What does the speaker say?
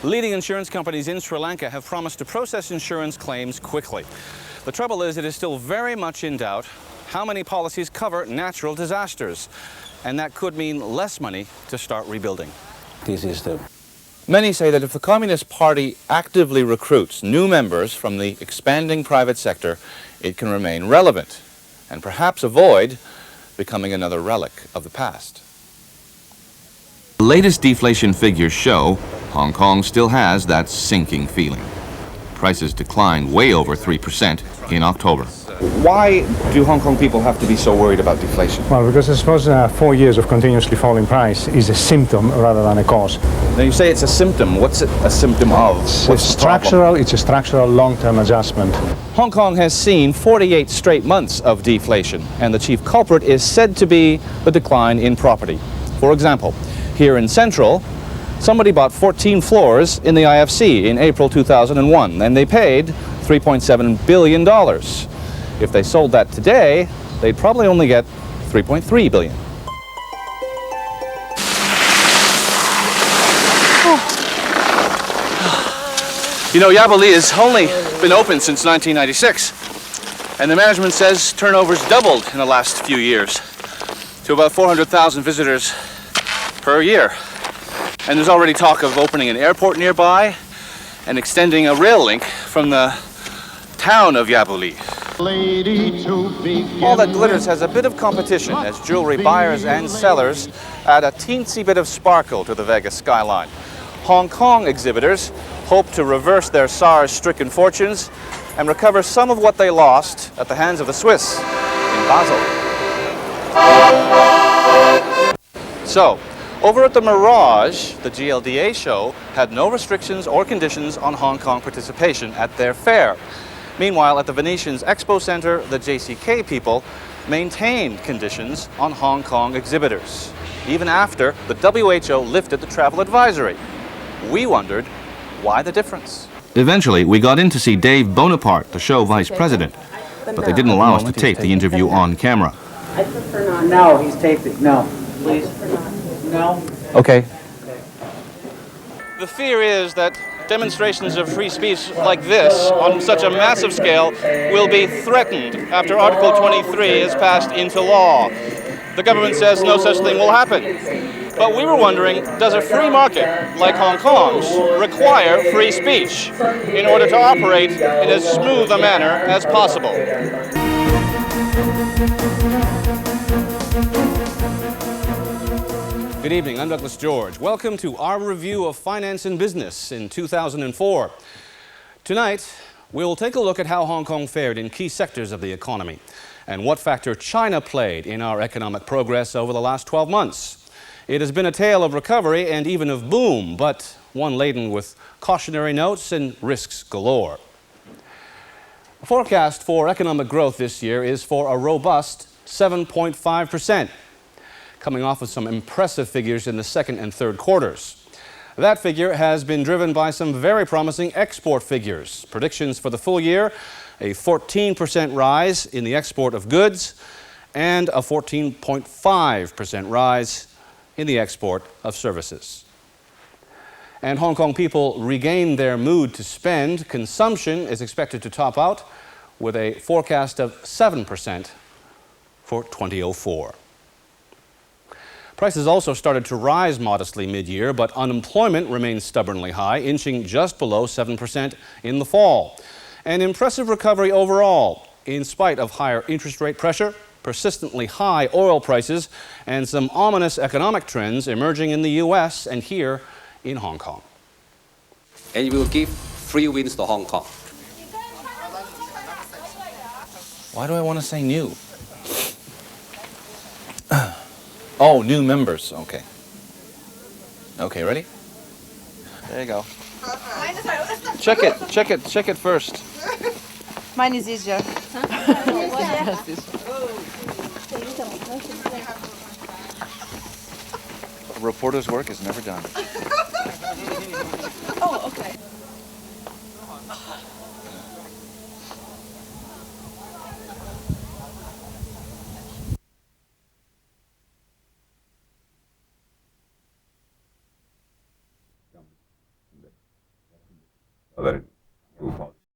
Leading insurance companies in Sri Lanka have promised to process insurance claims quickly. The trouble is, it is still very much in doubt how many policies cover natural disasters, and that could mean less money to start rebuilding. Many say that if the Communist Party actively recruits new members from the expanding private sector, it can remain relevant and perhaps avoid becoming another relic of the past. The latest deflation figures show Hong Kong still has that sinking feeling. Prices declined way over 3% in October. Why do Hong Kong people have to be so worried about deflation? Well, because I suppose 4 years of continuously falling price is a symptom rather than a cause. Now you say it's a symptom. What's it a symptom of? It's a structural long-term adjustment. Hong Kong has seen 48 straight months of deflation, and the chief culprit is said to be the decline in property. For example, here in Central, somebody bought 14 floors in the IFC in April 2001, and they paid $3.7 billion. If they sold that today, they'd probably only get $3.3 billion. You know, Yabbo Li has only been open since 1996, and the management says turnover's doubled in the last few years to about 400,000 visitors per year. And there's already talk of opening an airport nearby and extending a rail link from the town of Yabbo Li. All that glitters has a bit of competition as jewelry buyers and sellers add a teensy bit of sparkle to the Vegas skyline. Hong Kong exhibitors hope to reverse their SARS-stricken fortunes and recover some of what they lost at the hands of the Swiss in Basel. So, over at the Mirage, the GLDA show had no restrictions or conditions on Hong Kong participation at their fair. Meanwhile, at the Venetian's Expo Center, the JCK people maintained conditions on Hong Kong exhibitors, even after the WHO lifted the travel advisory. We wondered, why the difference? Eventually, we got in to see Dave Bonaparte, the show vice president, but they didn't allow us to tape the interview on camera. I prefer not. No, he's taping. No, please. No. Okay. The fear is that demonstrations of free speech like this, on such a massive scale, will be threatened after Article 23 is passed into law. The government says no such thing will happen. But we were wondering, does a free market like Hong Kong's require free speech in order to operate in as smooth a manner as possible? Good evening, I'm Douglas George. Welcome to our review of finance and business in 2004. Tonight, we'll take a look at how Hong Kong fared in key sectors of the economy and what factor China played in our economic progress over the last 12 months. It has been a tale of recovery and even of boom, but one laden with cautionary notes and risks galore. The forecast for economic growth this year is for a robust 7.5%. Coming off of some impressive figures in the second and third quarters. That figure has been driven by some very promising export figures. Predictions for the full year, a 14% rise in the export of goods and a 14.5% rise in the export of services. And Hong Kong people regain their mood to spend. Consumption is expected to top out with a forecast of 7% for 2004. Prices also started to rise modestly mid-year, but unemployment remains stubbornly high, inching just below 7% in the fall. An impressive recovery overall, in spite of higher interest rate pressure, persistently high oil prices, and some ominous economic trends emerging in the U.S. and here in Hong Kong. And it will give free winds to Hong Kong. Why do I want to say new? Oh, new members. Okay. Okay, ready? There you go. Check it first. Mine is easier. A reporter's work is never done. Oh, okay. Let it